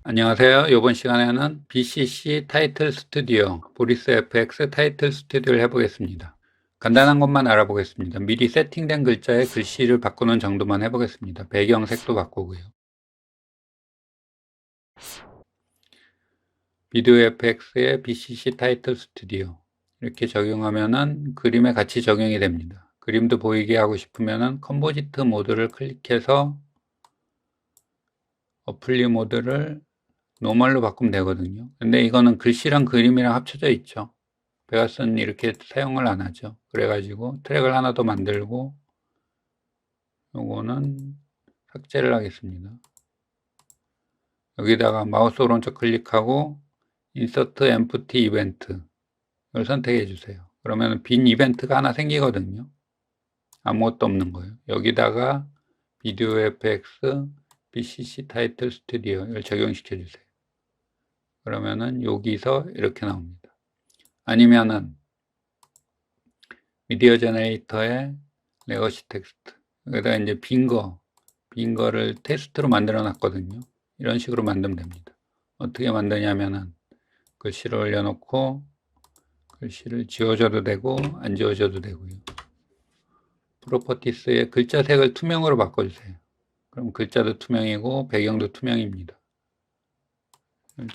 안녕하세요. 이번 시간에는 BCC 타이틀 스튜디오, 보리스 FX 타이틀 스튜디오를 해보겠습니다. 간단한 것만 알아보겠습니다. 미리 세팅된 글자에 글씨를 바꾸는 정도만 해보겠습니다. 배경색도 바꾸고요. 비디오 FX의 BCC 타이틀 스튜디오 이렇게 적용하면은 그림에 같이 적용이 됩니다. 그림도 보이게 하고 싶으면은 컴포지트 모드를 클릭해서 어플리 모드를 노멀로 바꾸면 되거든요. 근데 이거는 글씨랑 그림이랑 합쳐져 있죠. 베가스는 이렇게 사용을 안 하죠. 그래가지고 트랙을 하나 더 만들고 요거는 삭제를 하겠습니다. 여기다가 마우스 오른쪽 클릭하고 인서트 엠프티 이벤트 이걸 선택해 주세요. 그러면 빈 이벤트가 하나 생기거든요. 아무것도 없는 거예요. 여기다가 비디오 FX BCC 타이틀 스튜디오 이걸 적용시켜 주세요. 그러면은 여기서 이렇게 나옵니다. 아니면은 미디어 제너레이터에 레거시 텍스트 여기다 이제 빈 거를 테스트로 만들어 놨거든요. 이런 식으로 만들면 됩니다. 어떻게 만드냐면은 글씨를 올려놓고 글씨를 지워줘도 되고 안 지워줘도 되고요. 프로퍼티스의 글자 색을 투명으로 바꿔주세요. 그럼 글자도 투명이고 배경도 투명입니다.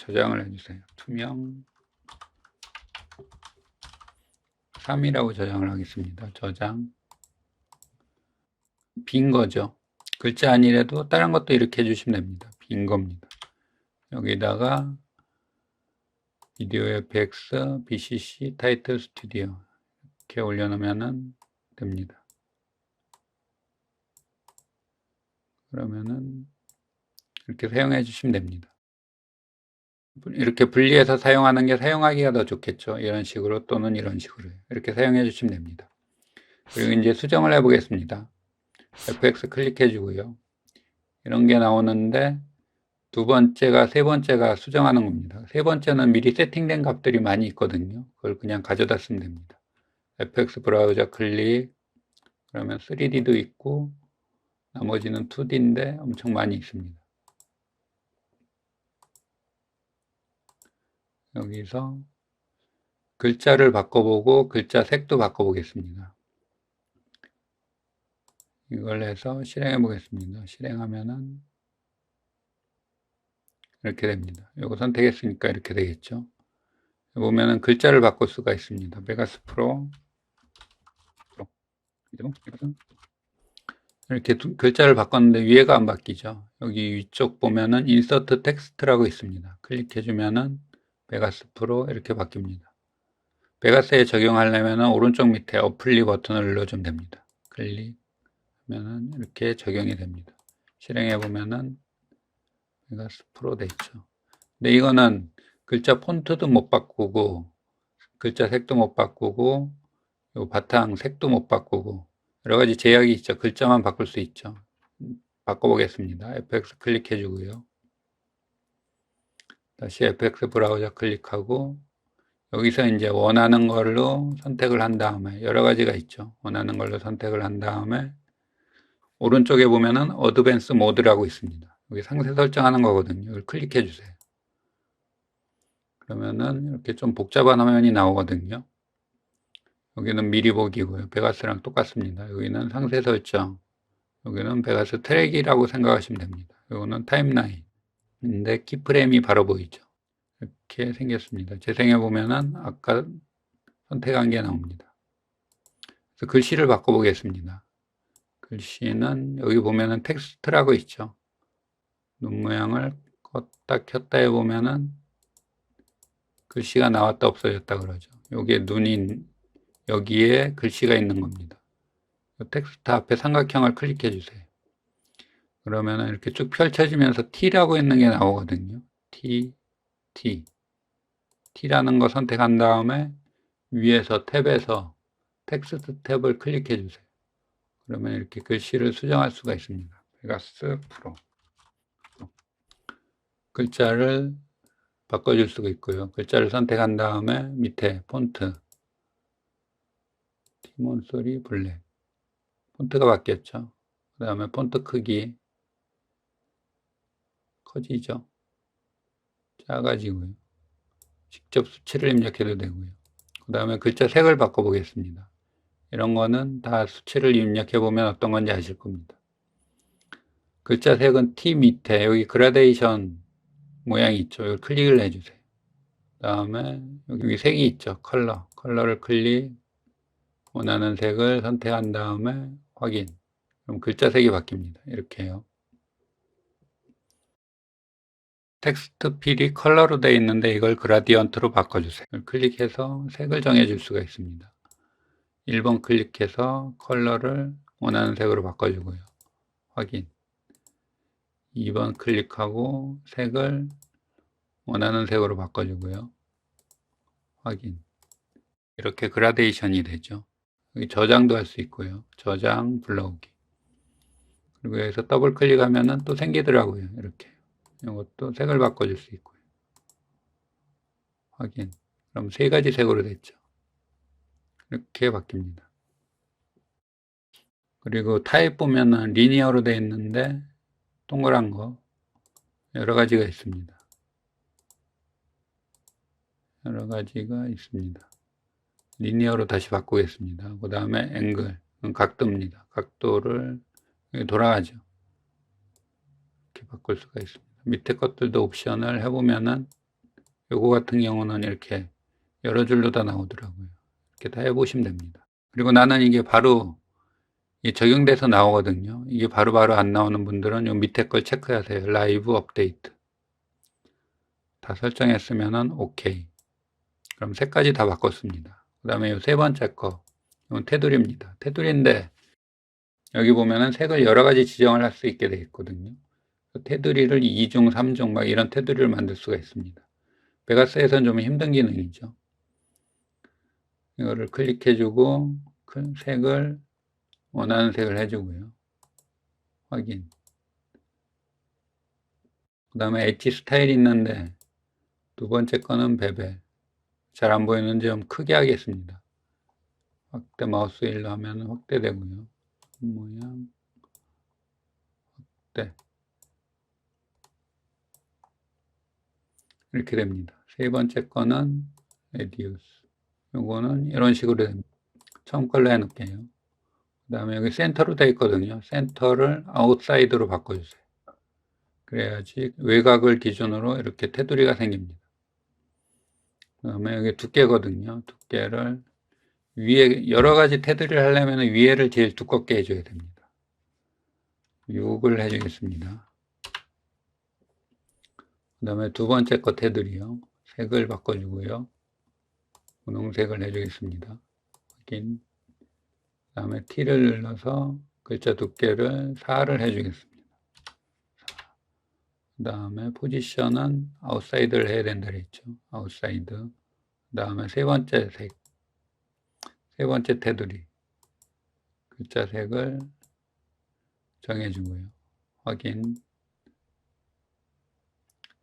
저장을 해주세요. 투명 3이라고 저장을 하겠습니다. 저장 빈 거죠. 글자 아니래도 다른 것도 이렇게 해주시면 됩니다. 빈 겁니다. 여기다가 비디오 FX BCC 타이틀 스튜디오 이렇게 올려놓으면 됩니다. 그러면은 이렇게 사용해 주시면 됩니다. 이렇게 분리해서 사용하는 게 사용하기가 더 좋겠죠. 이런 식으로 또는 이런 식으로 이렇게 사용해 주시면 됩니다. 그리고 이제 수정을 해 보겠습니다. FX 클릭해 주고요. 이런 게 나오는데 두 번째가 세 번째가 수정하는 겁니다. 세 번째는 미리 세팅된 값들이 많이 있거든요. 그걸 그냥 가져다 쓰면 됩니다. FX 브라우저 클릭 그러면 3D도 있고 나머지는 2D인데 엄청 많이 있습니다. 여기서 글자를 바꿔보고 글자 색도 바꿔보겠습니다. 이걸 해서 실행해 보겠습니다. 실행하면은 이렇게 됩니다. 이거 선택했으니까 이렇게 되겠죠. 보면은 글자를 바꿀 수가 있습니다. 베가스 프로 이렇게 글자를 바꿨는데 위에가 안 바뀌죠. 여기 위쪽 보면은 인서트 텍스트라고 있습니다. 클릭해 주면은 베가스 프로 이렇게 바뀝니다. 베가스에 적용하려면 오른쪽 밑에 어플리 버튼을 눌러주면 됩니다. 클릭하면 이렇게 적용이 됩니다. 실행해 보면은 베가스 프로 돼 있죠. 근데 이거는 글자 폰트도 못 바꾸고 글자 색도 못 바꾸고 요 바탕 색도 못 바꾸고 여러 가지 제약이 있죠. 글자만 바꿀 수 있죠. 바꿔보겠습니다. FX 클릭해 주고요. 다시 FX 브라우저 클릭하고 여기서 이제 원하는 걸로 선택을 한 다음에 여러 가지가 있죠. 원하는 걸로 선택을 한 다음에 오른쪽에 보면은 어드밴스 모드라고 있습니다. 여기 상세 설정하는 거거든요. 이걸 클릭해 주세요. 그러면은 이렇게 좀 복잡한 화면이 나오거든요. 여기는 미리 보기고요. 베가스랑 똑같습니다. 여기는 상세 설정, 여기는 베가스 트랙이라고 생각하시면 됩니다. 이거는 타임라인인데 키프레임이 바로 보이죠. 이렇게 생겼습니다. 재생해 보면은 아까 선택한 게 나옵니다. 그래서 글씨를 바꿔보겠습니다. 글씨는 여기 보면은 텍스트라고 있죠. 눈 모양을 껐다 켰다 해보면은 글씨가 나왔다 없어졌다 그러죠. 여기에 눈이 여기에 글씨가 있는 겁니다. 텍스트 앞에 삼각형을 클릭해 주세요. 그러면 이렇게 쭉 펼쳐지면서 T라고 있는 게 나오거든요. T라는 거 선택한 다음에 위에서 탭에서 텍스트 탭을 클릭해 주세요. 그러면 이렇게 글씨를 수정할 수가 있습니다. 베가스 프로. 글자를 바꿔줄 수가 있고요. 글자를 선택한 다음에 밑에 폰트 티몬소리 블랙 폰트가 바뀌었죠. 그 다음에 폰트 크기 커지죠. 작아지고요. 직접 수치를 입력해도 되고요. 그 다음에 글자 색을 바꿔보겠습니다. 이런 거는 다 수치를 입력해보면 어떤 건지 아실 겁니다. 글자 색은 T 밑에 여기 그라데이션 모양이 있죠. 여기 클릭을 해주세요. 그 다음에 여기 색이 있죠. 컬러를 클릭, 원하는 색을 선택한 다음에 확인. 그럼 글자 색이 바뀝니다. 이렇게 해요. 텍스트 필이 컬러로 되어 있는데 이걸 그라디언트로 바꿔주세요. 클릭해서 색을 정해줄 수가 있습니다. 1번 클릭해서 컬러를 원하는 색으로 바꿔주고요. 확인. 2번 클릭하고 색을 원하는 색으로 바꿔주고요. 확인. 이렇게 그라데이션이 되죠. 여기 저장도 할 수 있고요. 저장, 불러오기. 그리고 여기서 더블 클릭하면은 또 생기더라고요. 이렇게. 이것도 색을 바꿔줄 수 있고요. 확인. 그럼 세 가지 색으로 됐죠. 이렇게 바뀝니다. 그리고 타입 보면은 리니어로 되어 있는데 동그란 거 여러 가지가 있습니다. 여러 가지가 있습니다. 리니어로 다시 바꾸겠습니다. 그 다음에 앵글, 각도입니다. 각도를 돌아가죠. 이렇게 바꿀 수가 있습니다. 밑에 것들도 옵션을 해보면은 요거 같은 경우는 이렇게 여러 줄로 다 나오더라고요. 이렇게 다 해보시면 됩니다. 그리고 나는 이게 바로 적용돼서 나오거든요. 이게 바로바로 안 나오는 분들은 요 밑에 걸 체크하세요. 라이브 업데이트. 다 설정했으면은 OK. 그럼 색까지 다 바꿨습니다. 그 다음에 요 세 번째 거, 이건 테두리입니다. 테두리인데 여기 보면은 색을 여러 가지 지정을 할 수 있게 되어 있거든요. 테두리를 2중, 3중 막 이런 테두리를 만들 수가 있습니다. 베가스에서는 좀 힘든 기능이죠. 이거를 클릭해주고 색을 원하는 색을 해주고요. 확인. 그 다음에 엣지 스타일이 있는데 두 번째 거는 베벨. 잘 안 보이는지 좀 크게 하겠습니다. 확대 마우스 휠로 하면 확대되고요. 모양 확대. 이렇게 됩니다. 세 번째 거는 레디우스. 요거는 이런 식으로 됩니다. 처음 걸로 해놓을게요. 그 다음에 여기 센터로 되어 있거든요. 센터를 아웃사이드로 바꿔주세요. 그래야지 외곽을 기준으로 이렇게 테두리가 생깁니다. 그 다음에 여기 두께거든요. 두께를 위에 여러 가지 테두리를 하려면 위에를 제일 두껍게 해줘야 됩니다. 6을 해주겠습니다. 그 다음에 두 번째 거 테두리요. 색을 바꿔주고요. 분홍색을 해주겠습니다. 확인. 그 다음에 T를 눌러서 글자 두께를 4를 해주겠습니다. 그 다음에 포지션은 아웃사이드를 해야 된다 그랬죠. 아웃사이드. 그 다음에 세 번째 색. 세 번째 테두리. 글자 색을 정해주고요. 확인.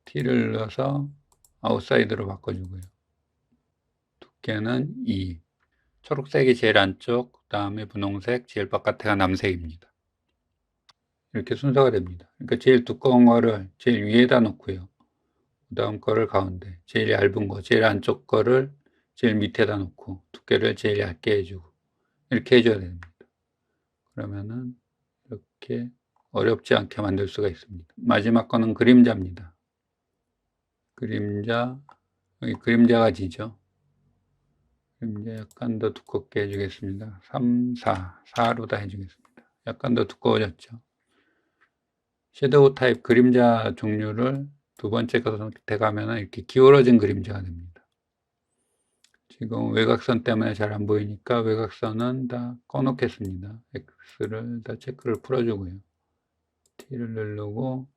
T를 눌러서 아웃사이드로 바꿔주고요. 두께는 2. 초록색이 제일 안쪽, 그 다음에 분홍색, 제일 바깥에가 남색입니다. 이렇게 순서가 됩니다. 그러니까 제일 두꺼운 거를 제일 위에다 놓고요. 그 다음 거를 가운데, 제일 얇은 거, 제일 안쪽 거를 제일 밑에다 놓고 두께를 제일 얇게 해주고 이렇게 해줘야 됩니다. 그러면은 이렇게 어렵지 않게 만들 수가 있습니다. 마지막 거는 그림자입니다. 그림자, 여기 그림자가 지죠. 그림자 약간 더 두껍게 해주겠습니다. 3, 4로 다 해주겠습니다. 약간 더 두꺼워졌죠. 섀도우 타입 그림자 종류를 두 번째 거 선택하면 이렇게 기울어진 그림자가 됩니다. 지금 외곽선 때문에 잘 안 보이니까 외곽선은 다 꺼놓겠습니다. X를 다 체크를 풀어주고요. T를 누르고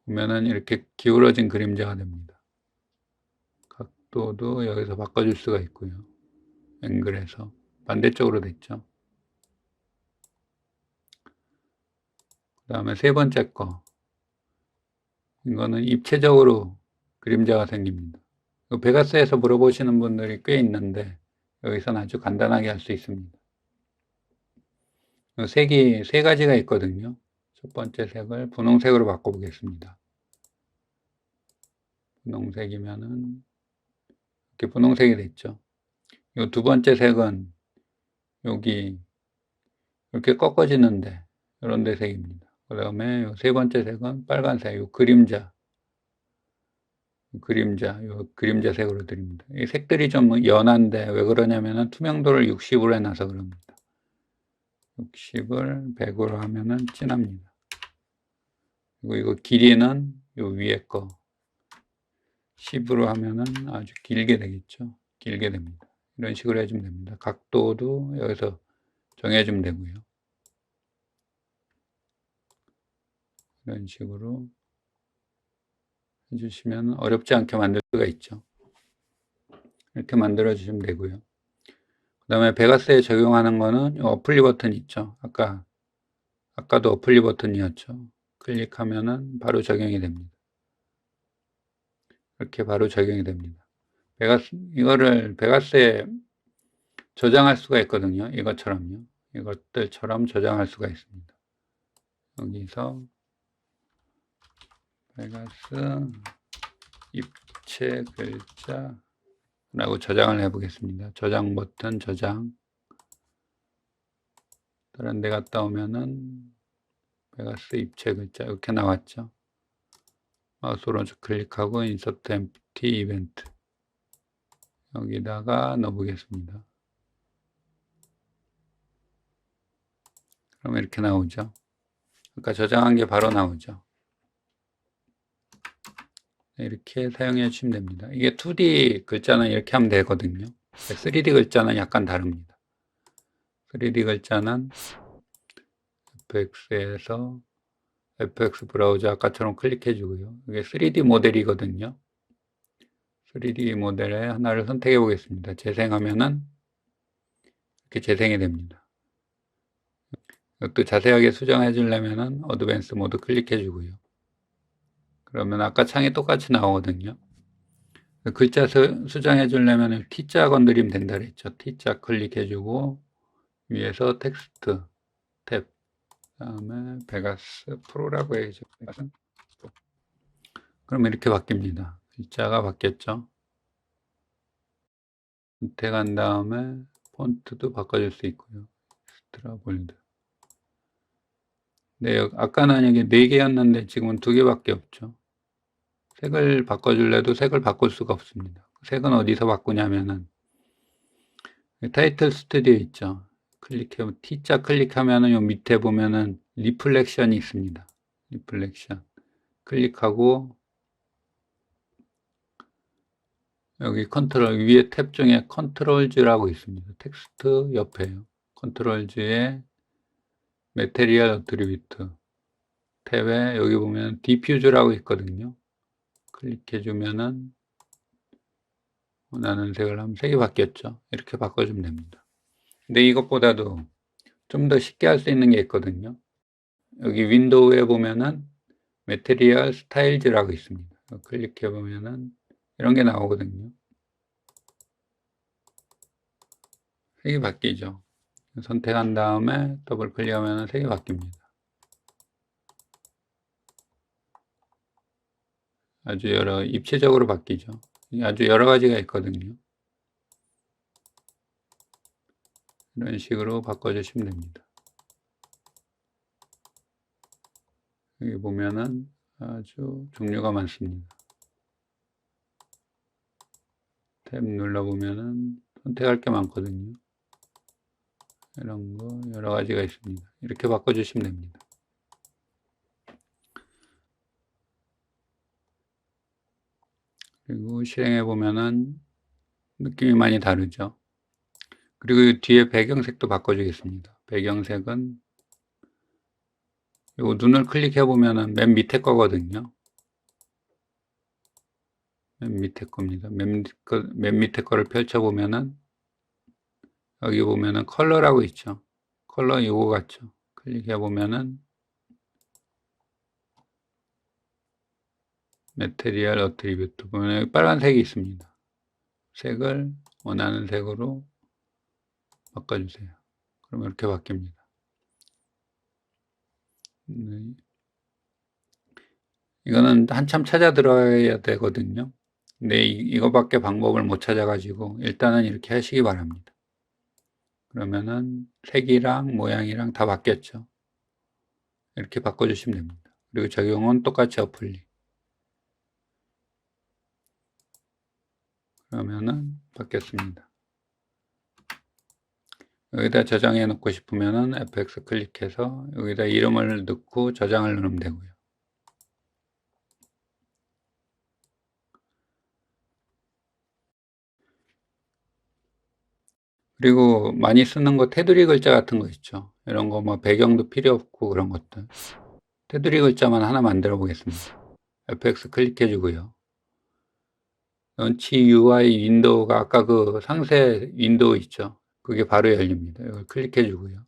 보면은 이렇게 기울어진 그림자가 됩니다. 각도도 여기서 바꿔줄 수가 있고요. 앵글에서 반대쪽으로 됐죠. 그 다음에 세 번째 거, 이거는 입체적으로 그림자가 생깁니다. 베가스에서 물어보시는 분들이 꽤 있는데 여기서는 아주 간단하게 할 수 있습니다. 색이 세 가지가 있거든요. 첫 번째 색을 분홍색으로 바꿔보겠습니다. 분홍색이면은 이렇게 분홍색이 됐죠. 요 두 번째 색은 여기 이렇게 꺾어지는데 이런 데 색입니다. 그 다음에 요 세 번째 색은 빨간색, 요 그림자 색으로 드립니다. 이 색들이 좀 연한데 왜 그러냐면은 투명도를 60으로 해놔서 그럽니다. 60을 100으로 하면은 진합니다. 그리고 이거 길이는 요 위에 거 10으로 하면은 아주 길게 되겠죠. 길게 됩니다. 이런 식으로 해주면 됩니다. 각도도 여기서 정해주면 되고요. 이런 식으로 해주시면 어렵지 않게 만들 수가 있죠. 이렇게 만들어 주시면 되고요. 그 다음에 베가스에 적용하는 거는 어플리 버튼 있죠. 아까도 어플리 버튼이었죠. 클릭하면은 바로 적용이 됩니다. 이렇게 바로 적용이 됩니다. 이거를 베가스에 저장할 수가 있거든요. 이것처럼요. 이것들처럼 저장할 수가 있습니다. 여기서 베가스 입체 글자 라고 저장을 해 보겠습니다. 저장 버튼 저장. 다른 데 갔다 오면은 베가스 입체 글자 이렇게 나왔죠. 마우스 오른쪽 클릭하고 인서트 엠프티 이벤트 여기다가 넣어 보겠습니다. 그러면 이렇게 나오죠. 아까 저장한 게 바로 나오죠. 이렇게 사용해 주시면 됩니다. 이게 2D 글자는 이렇게 하면 되거든요. 3D 글자는 약간 다릅니다. 3D 글자는 FX에서 FX 브라우저 아까처럼 클릭해 주고요. 이게 3D 모델이거든요. 3D 모델에 하나를 선택해 보겠습니다. 재생하면은 이렇게 재생이 됩니다. 이것도 자세하게 수정해 주려면은 어드밴스 모드 클릭해 주고요. 그러면 아까 창이 똑같이 나오거든요. 글자 수정해 주려면 T자 건드리면 된다 그랬죠. T자 클릭해 주고 위에서 텍스트 탭 다음에 베가스 프로라고 해야죠. 그럼 이렇게 바뀝니다. 글자가 바뀌었죠. 선택한 다음에 폰트도 바꿔줄 수 있고요. 스트라 볼드. 네, 아까는 이게 4개였는데 지금은 2개밖에 없죠. 색을 바꿔줄래도 색을 바꿀 수가 없습니다. 색은 어디서 바꾸냐면은 타이틀 스튜디오 있죠. T자 클릭하면은 요 밑에 보면은 리플렉션이 있습니다. 리플렉션 클릭하고 여기 컨트롤 위에 탭 중에 컨트롤즈라고 있습니다. 텍스트 옆에요. 컨트롤즈에 메테리얼 어트리뷰트 탭에 여기 보면 디퓨즈라고 있거든요. 클릭해 주면은 원하는 색을 하면 색이 바뀌었죠. 이렇게 바꿔주면 됩니다. 근데 이것보다도 좀 더 쉽게 할 수 있는 게 있거든요. 여기 윈도우에 보면은 메테리얼 스타일즈라고 있습니다. 클릭해 보면은 이런 게 나오거든요. 색이 바뀌죠. 선택한 다음에 더블 클릭하면 색이 바뀝니다. 아주 입체적으로 바뀌죠. 아주 여러 가지가 있거든요. 이런 식으로 바꿔주시면 됩니다. 여기 보면은 아주 종류가 많습니다. 탭 눌러보면은 선택할 게 많거든요. 이런 거 여러 가지가 있습니다. 이렇게 바꿔주시면 됩니다. 그리고 실행해 보면은 느낌이 많이 다르죠. 그리고 뒤에 배경색도 바꿔주겠습니다. 배경색은 요 눈을 클릭해 보면은 맨 밑에 거거든요. 맨 밑에 겁니다. 맨 밑에 거를 펼쳐 보면은 여기 보면은 컬러라고 있죠. 컬러 요거 같죠. 클릭해 보면은 메테리얼 어트리뷰트 보면 여기 빨간색이 있습니다. 색을 원하는 색으로 바꿔주세요. 그럼 이렇게 바뀝니다. 네. 이거는 한참 찾아 들어야 되거든요. 근데 이거밖에 방법을 못 찾아 가지고 일단은 이렇게 하시기 바랍니다. 그러면은 색이랑 모양이랑 다 바뀌었죠. 이렇게 바꿔주시면 됩니다. 그리고 적용은 똑같이 어플리. 그러면은 바뀌었습니다. 여기다 저장해 놓고 싶으면은 FX 클릭해서 여기다 이름을 넣고 저장을 누르면 되고요. 그리고 많이 쓰는 거 테두리 글자 같은 거 있죠. 이런 거 뭐 배경도 필요 없고 그런 것들. 테두리 글자만 하나 만들어 보겠습니다. FX 클릭해 주고요. 런치 UI 윈도우가 아까 그 상세 윈도우 있죠. 그게 바로 열립니다. 이걸 클릭해 주고요.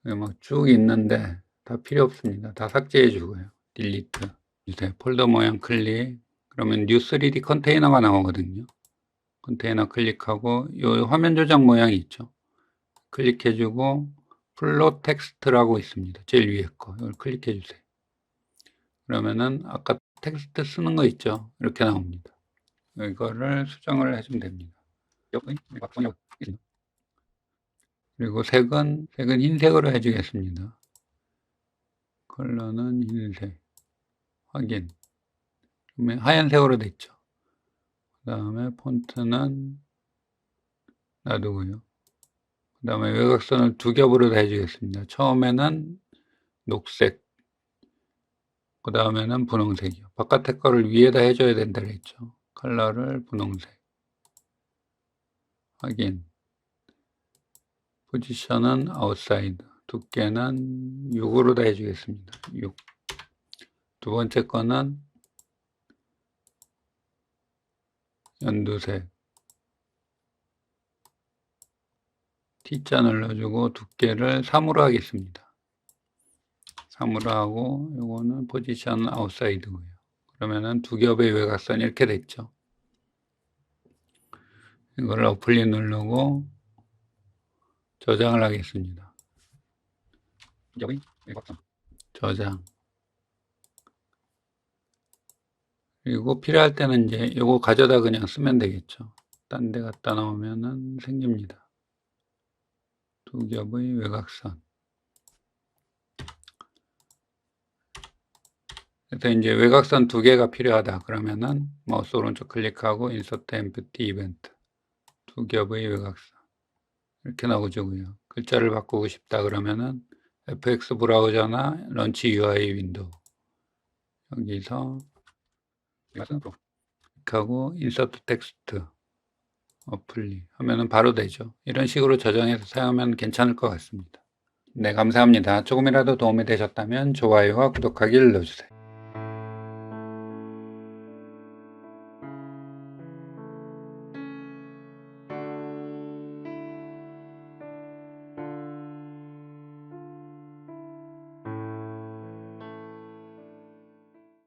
막 쭉 있는데 다 필요 없습니다. 다 삭제해 주고요. 딜리트. 이제 폴더 모양 클릭. 그러면 뉴 3D 컨테이너가 나오거든요. 컨테이너 클릭하고 이 화면 조작 모양이 있죠. 클릭해 주고 플롯 텍스트라고 있습니다. 제일 위에 거. 이걸 클릭해 주세요. 그러면은 아까 텍스트 쓰는 거 있죠. 이렇게 나옵니다. 이거를 수정을 해주면 됩니다. 그리고 색은 흰색으로 해주겠습니다. 컬러는 흰색. 확인. 그러면 하얀색으로 됐죠. 그 다음에 폰트는 놔두고요. 그 다음에 외곽선을 두 겹으로 다 해주겠습니다. 처음에는 녹색, 그 다음에는 분홍색이요. 바깥에 거를 위에다 해줘야 된다 그랬죠. 컬러를 분홍색. 확인. 포지션은 아웃사이드. 두께는 6으로 다 해주겠습니다. 6. 두 번째 거는 연두색. T자 눌러주고 두께를 3으로 하겠습니다. 3으로 하고 요거는 포지션 아웃사이드고요. 그러면은 두 겹의 외곽선 이렇게 됐죠. 이걸 어플리 누르고 저장을 하겠습니다. 저장. 그리고 필요할 때는 이제 요거 가져다 그냥 쓰면 되겠죠. 딴 데 갖다 놓으면은 생깁니다. 두 겹의 외곽선. 그래서 이제 외곽선 두 개가 필요하다 그러면은 마우스 오른쪽 클릭하고 인서트 엠프티 이벤트. 두 겹의 외곽선. 이렇게 나오죠고요. 글자를 바꾸고 싶다 그러면은 FX 브라우저나 런치 UI 윈도우. 여기서 클릭하고 인서트 텍스트 어플리 하면은 바로 되죠. 이런 식으로 저장해서 사용하면 괜찮을 것 같습니다. 네, 감사합니다. 조금이라도 도움이 되셨다면 좋아요와 구독하기를 눌러주세요.